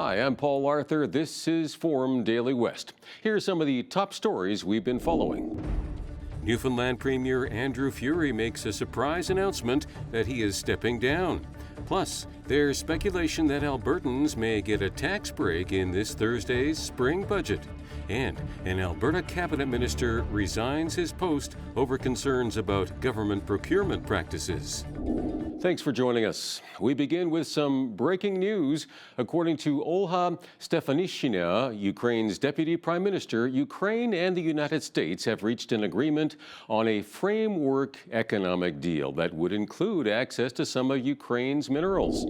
Hi, I'm Paul Arthur. This is Forum Daily West. Here are some of the top stories we've been following. Newfoundland Premier Andrew Furey makes a surprise announcement that he is stepping down. Plus, there's speculation that Albertans may get a tax break in this Thursday's spring budget. And an Alberta cabinet minister resigns his post over concerns about government procurement practices. Thanks for joining us. We begin with some breaking news. According to Olha Stefanishyna, Ukraine's deputy prime minister, Ukraine and the United States have reached an agreement on a framework economic deal that would include access to some of Ukraine's minerals.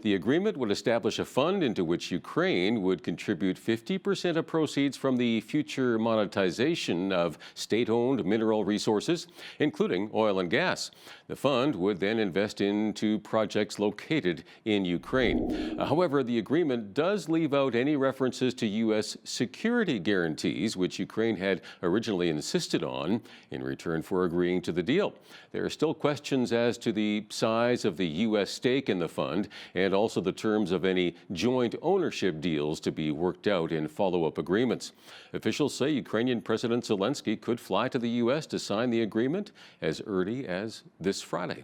The agreement would establish a fund into which Ukraine would contribute 50% of proceeds from the future monetization of state-owned mineral resources, including oil and gas. The fund would then invest into projects located in Ukraine. However, the agreement does leave out any references to U.S. security guarantees, which Ukraine had originally insisted on in return for agreeing to the deal. There are still questions as to the size of the U.S. stake in the fund and also the terms of any joint ownership deals to be worked out in follow-up agreements. Officials say Ukrainian President Zelensky could fly to the U.S. to sign the agreement as early as this Friday.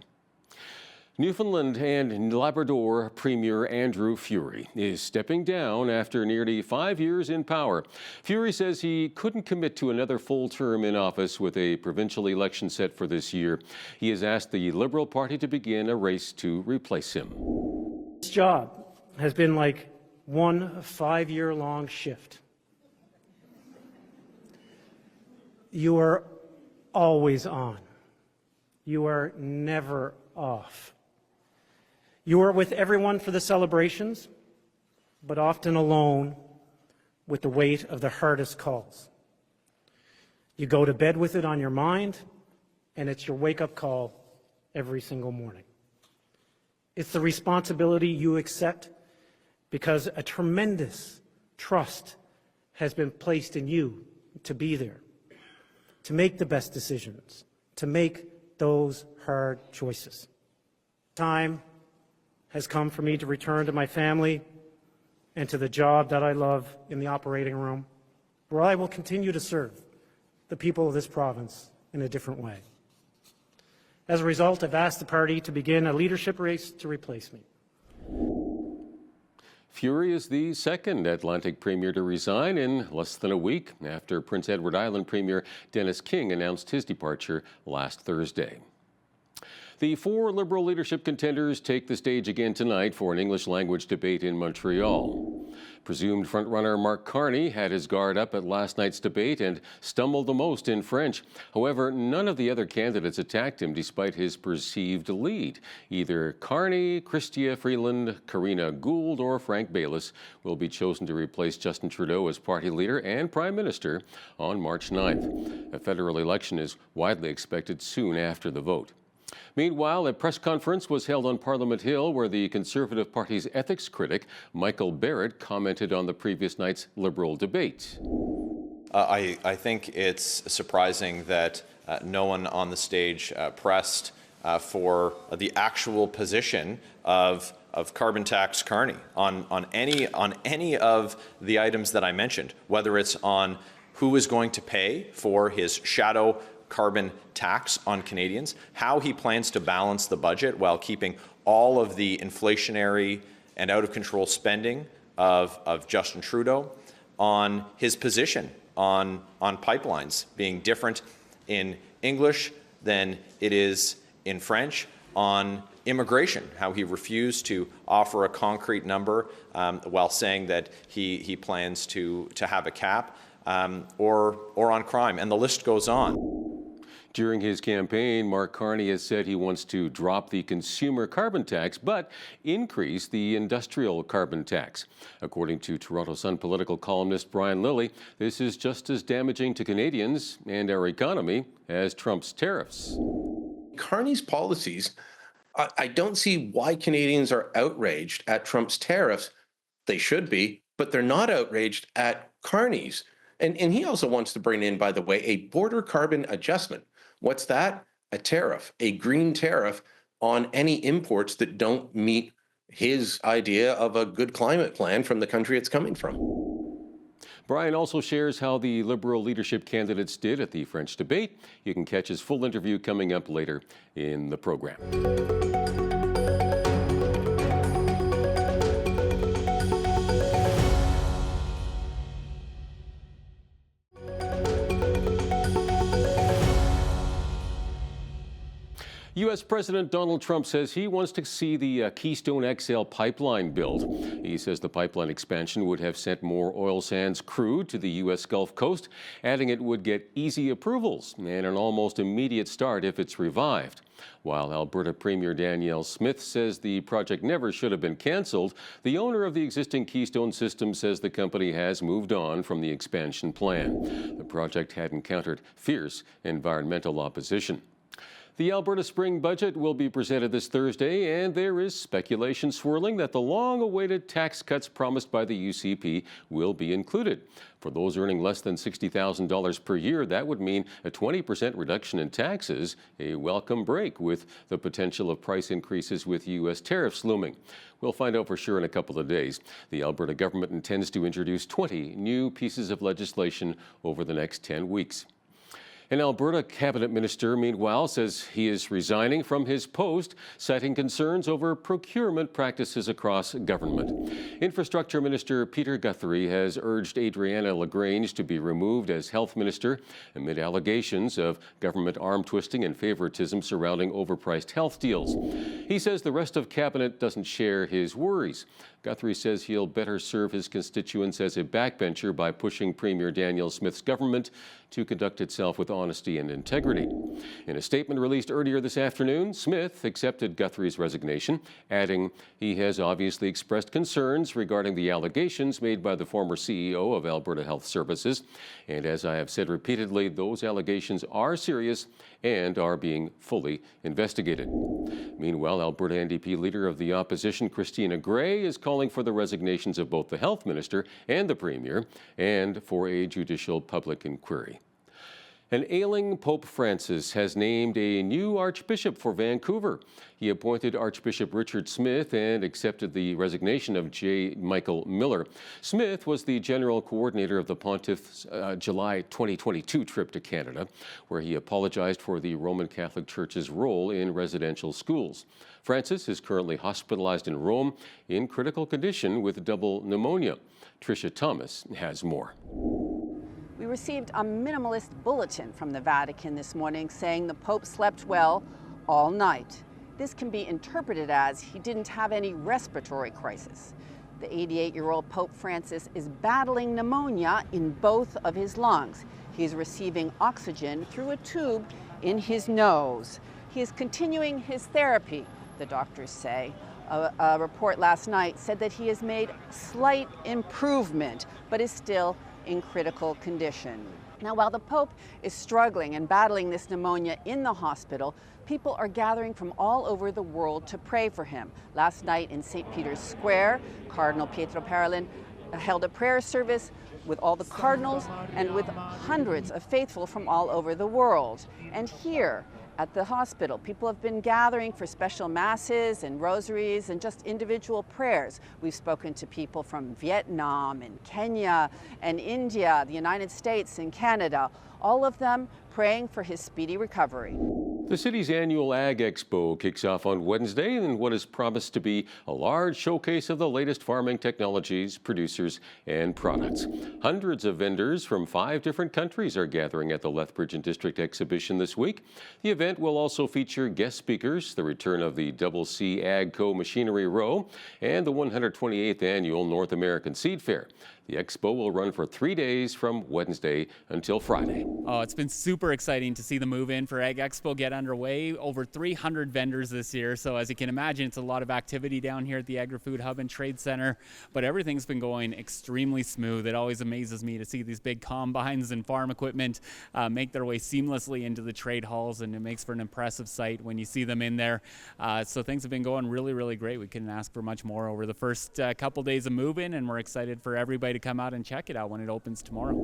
Newfoundland and Labrador Premier Andrew Furey is stepping down after nearly 5 years in power. Furey says he couldn't commit to another full term in office with a provincial election set for this year. He has asked the Liberal Party to begin a race to replace him. This job has been like one 5-year-long shift. You are always on. You are never off. You are with everyone for the celebrations, but often alone with the weight of the hardest calls. You go to bed with it on your mind, and it's your wake-up call every single morning. It's the responsibility you accept because a tremendous trust has been placed in you to be there, to make the best decisions, to make those hard choices. Time has come for me to return to my family and to the job that I love in the operating room, where I will continue to serve the people of this province in a different way. As a result, I've asked the party to begin a leadership race to replace me. Furey is the second Atlantic Premier to resign in less than a week after Prince Edward Island Premier Dennis King announced his departure last Thursday. The 4 Liberal leadership contenders take the stage again tonight for an English language debate in Montreal. Presumed frontrunner Mark Carney had his guard up at last night's debate and stumbled the most in French. However, none of the other candidates attacked him despite his perceived lead. Either Carney, Chrystia Freeland, Karina Gould, or Frank Baylis will be chosen to replace Justin Trudeau as party leader and prime minister on March 9th. A federal election is widely expected soon after the vote. Meanwhile, a press conference was held on Parliament Hill where the Conservative Party's ethics critic, Michael Barrett, commented on the previous night's Liberal debate. I think it's surprising that no one on the stage pressed for the actual position of carbon tax Carney on any of the items that I mentioned, whether it's on who is going to pay for his shadow carbon tax on Canadians, how he plans to balance the budget while keeping all of the inflationary and out-of-control spending of Justin Trudeau, on his position on pipelines being different in English than it is in French, on immigration, how he refused to offer a concrete number while saying that he plans to have a cap, or on crime, and the list goes on. During his campaign, Mark Carney has said he wants to drop the consumer carbon tax but increase the industrial carbon tax. According to Toronto Sun political columnist Brian Lilley, this is just as damaging to Canadians and our economy as Trump's tariffs. Carney's policies, I don't see why Canadians are outraged at Trump's tariffs. They should be, but they're not outraged at Carney's. And he also wants to bring in, by the way, a border carbon adjustment. What's that? A tariff, a green tariff on any imports that don't meet his idea of a good climate plan from the country it's coming from. Brian also shares how the Liberal leadership candidates did at the French debate. You can catch his full interview coming up later in the program. U.S. President Donald Trump says he wants to see the Keystone XL pipeline built. He says the pipeline expansion would have sent more oil sands crude to the U.S. Gulf Coast, adding it would get easy approvals and an almost immediate start if it's revived. While Alberta Premier Danielle Smith says the project never should have been canceled, the owner of the existing Keystone system says the company has moved on from the expansion plan. The project had encountered fierce environmental opposition. The Alberta Spring Budget will be presented this Thursday, and there is speculation swirling that the long-awaited tax cuts promised by the UCP will be included. For those earning less than $60,000 per year, that would mean a 20% reduction in taxes, a welcome break with the potential of price increases with U.S. tariffs looming. We'll find out for sure in a couple of days. The Alberta government intends to introduce 20 new pieces of legislation over the next 10 weeks. An Alberta cabinet minister, meanwhile, says he is resigning from his post, citing concerns over procurement practices across government. Infrastructure Minister Peter Guthrie has urged Adriana LaGrange to be removed as health minister amid allegations of government arm twisting and favoritism surrounding overpriced health deals. He says the rest of cabinet doesn't share his worries. Guthrie says he'll better serve his constituents as a backbencher by pushing Premier Danielle Smith's government to conduct itself with honesty and integrity. In a statement released earlier this afternoon, Smith accepted Guthrie's resignation, adding he has obviously expressed concerns regarding the allegations made by the former CEO of Alberta Health Services. And as I have said repeatedly, those allegations are serious and are being fully investigated. Meanwhile, Alberta NDP leader of the opposition, Christina Gray, is calling for the resignations of both the health minister and the premier and for a judicial public inquiry. An ailing Pope Francis has named a new archbishop for Vancouver. He appointed Archbishop Richard Smith and accepted the resignation of J. Michael Miller. Smith was the general coordinator of the Pontiff's July 2022 trip to Canada, where he apologized for the Roman Catholic Church's role in residential schools. Francis is currently hospitalized in Rome in critical condition with double pneumonia. Tricia Thomas has more. We received a minimalist bulletin from the Vatican this morning saying the Pope slept well all night. This can be interpreted as he didn't have any respiratory crisis. The 88-year-old Pope Francis is battling pneumonia in both of his lungs. He's receiving oxygen through a tube in his nose. He is continuing his therapy, the doctors say. A report last night said that he has made slight improvement, but is still in critical condition. Now, while the Pope is struggling and battling this pneumonia in the hospital, people are gathering from all over the world to pray for him. Last night in St. Peter's Square, Cardinal Pietro Parolin held a prayer service with all the cardinals and with hundreds of faithful from all over the world. And here at the hospital, people have been gathering for special masses and rosaries and just individual prayers. We've spoken to people from Vietnam and Kenya and India, the United States and Canada, all of them praying for his speedy recovery. The city's annual Ag Expo kicks off on Wednesday in what is promised to be a large showcase of the latest farming technologies, producers, and products. Hundreds of vendors from 5 different countries are gathering at the Lethbridge and District exhibition this week. The event will also feature guest speakers, the return of the Double C AGCO Machinery Row, and the 128th annual North American Seed Fair. The expo will run for 3 days from Wednesday until Friday. Oh, it's been super exciting to see the move in for Ag Expo get underway. Over 300 vendors this year. So as you can imagine, it's a lot of activity down here at the Agri-Food Hub and Trade Center. But everything's been going extremely smooth. It always amazes me to see these big combines and farm equipment make their way seamlessly into the trade halls. And it makes for an impressive sight when you see them in there. So things have been going really, really great. We couldn't ask for much more over the first couple days of move-in. And we're excited for everybody to come out and check it out when it opens tomorrow.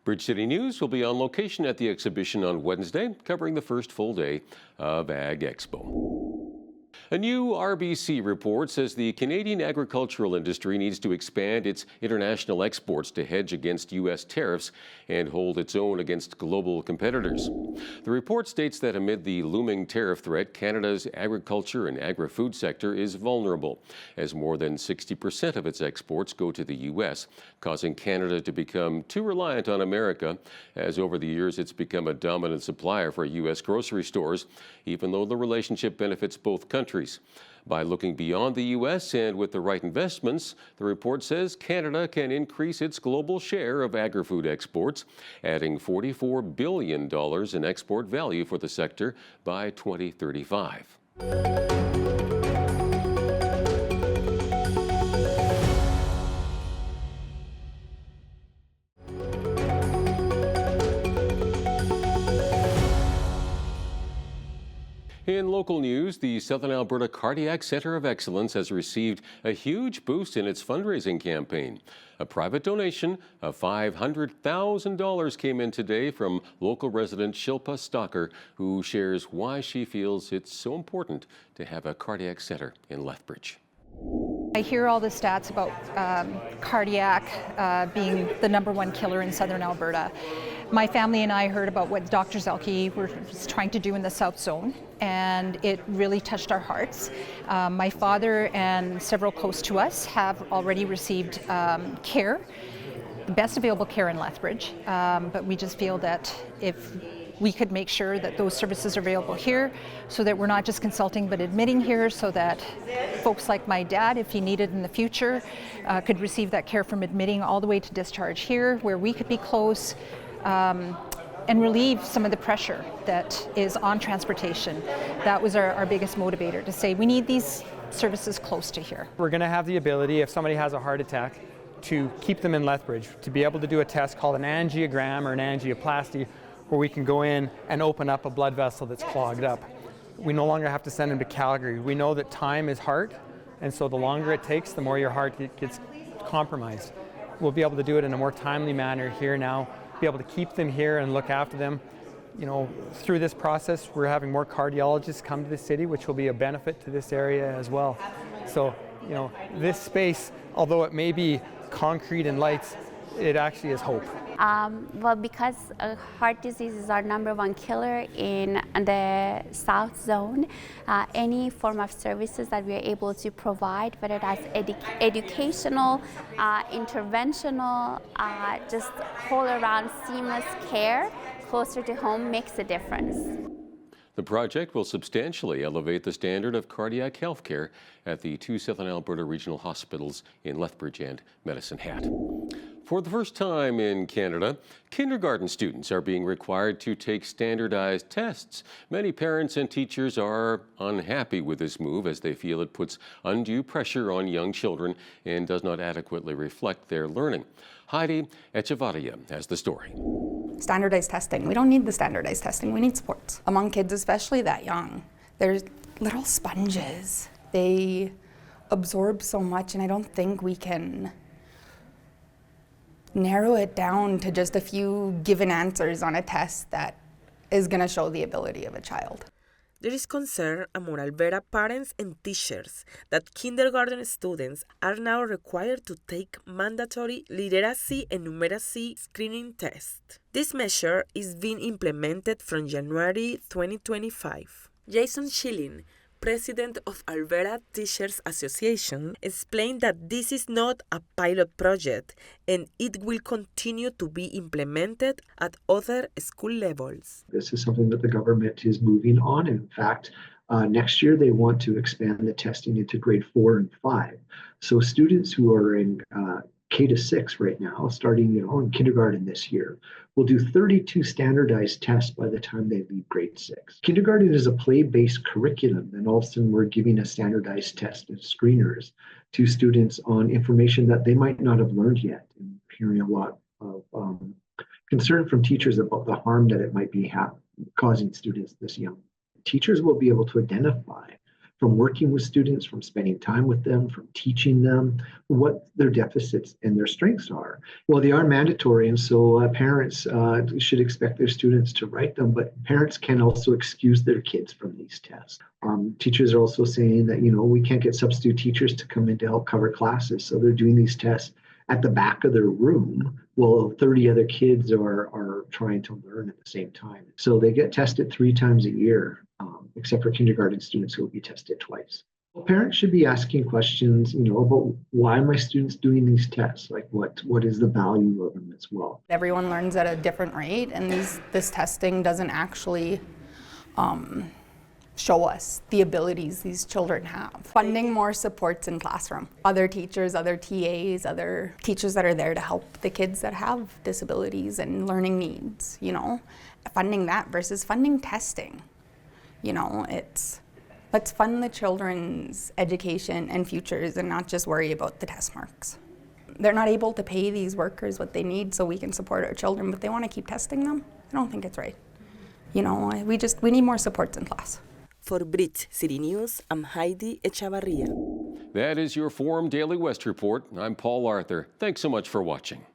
Bridge City News will be on location at the exhibition on Wednesday, covering the first full day of Ag Expo. A new RBC report says the Canadian agricultural industry needs to expand its international exports to hedge against U.S. tariffs and hold its own against global competitors. The report states that amid the looming tariff threat, Canada's agriculture and agri-food sector is vulnerable, as more than 60% of its exports go to the U.S., causing Canada to become too reliant on America, as over the years it's become a dominant supplier for U.S. grocery stores, even though the relationship benefits both countries. By looking beyond the U.S. and with the right investments, the report says Canada can increase its global share of agri-food exports, adding $44 billion in export value for the sector by 2035. In local news, the Southern Alberta Cardiac Centre of Excellence has received a huge boost in its fundraising campaign. A private donation of $500,000 came in today from local resident Shilpa Stalker, who shares why she feels it's so important to have a cardiac centre in Lethbridge. I hear all the stats about cardiac being the #1 killer in Southern Alberta. My family and I heard about what Dr. Zelke was trying to do in the South Zone, and it really touched our hearts. My father and several close to us have already received care, the best available care in Lethbridge, but we just feel that if we could make sure that those services are available here, so that we're not just consulting but admitting here, so that folks like my dad, if he needed in the future, could receive that care from admitting all the way to discharge here, where we could be close, and relieve some of the pressure that is on transportation. That was our biggest motivator, to say we need these services close to here. We're going to have the ability, if somebody has a heart attack, to keep them in Lethbridge, to be able to do a test called an angiogram or an angioplasty, where we can go in and open up a blood vessel that's clogged up. We no longer have to send them to Calgary. We know that time is heart, and so the longer it takes, the more your heart gets compromised. We'll be able to do it in a more timely manner here now, be able to keep them here and look after them. You know, through this process, we're having more cardiologists come to the city, which will be a benefit to this area as well. So, you know, this space, although it may be concrete and lights, it actually is hope. Well, because heart disease is our #1 killer in the South Zone, any form of services that we are able to provide, whether that's educational, interventional, just whole around seamless care closer to home makes a difference. The project will substantially elevate the standard of cardiac health care at the 2 Southern Alberta regional hospitals in Lethbridge and Medicine Hat. For the first time in Canada, kindergarten students are being required to take standardized tests. Many parents and teachers are unhappy with this move, as they feel it puts undue pressure on young children and does not adequately reflect their learning. Heidi Echevarria has the story. Standardized testing. We don't need the standardized testing. We need sports. Among kids, especially that young, they're little sponges. They absorb so much, and I don't think we can narrow it down to just a few given answers on a test that is going to show the ability of a child. There is concern among Alberta parents and teachers that kindergarten students are now required to take mandatory literacy and numeracy screening tests. This measure is being implemented from January 2025. Jason Schilling, president of Alberta Teachers Association, explained that this is not a pilot project and it will continue to be implemented at other school levels. This is something that the government is moving on. In fact, next year they want to expand the testing into grade 4 and 5. So students who are in K to 6 right now, starting in kindergarten this year, will do 32 standardized tests by the time they leave grade 6. Kindergarten is a play-based curriculum, and all of a sudden we're giving a standardized test of screeners to students on information that they might not have learned yet. And hearing a lot of concern from teachers about the harm that it might be causing students this young. Teachers will be able to identify from working with students, from spending time with them, from teaching them what their deficits and their strengths are. Well, they are mandatory, and so parents should expect their students to write them, but parents can also excuse their kids from these tests. Teachers are also saying that, we can't get substitute teachers to come in to help cover classes, so they're doing these tests at the back of their room while 30 other kids are trying to learn at the same time. So they get tested 3 times a year, except for kindergarten students who will be tested twice. Well, parents should be asking questions, about why my students doing these tests? Like what is the value of them as well? Everyone learns at a different rate, and this testing doesn't actually show us the abilities these children have. Funding more supports in classroom. Other teachers, other TAs, other teachers that are there to help the kids that have disabilities and learning needs, Funding that versus funding testing. Let's fund the children's education and futures and not just worry about the test marks. They're not able to pay these workers what they need so we can support our children, but they want to keep testing them. I don't think it's right. We need more supports in class. For Brit City News, I'm Heidi Echavarria. That is your Forum Daily West report. I'm Paul Arthur. Thanks so much for watching.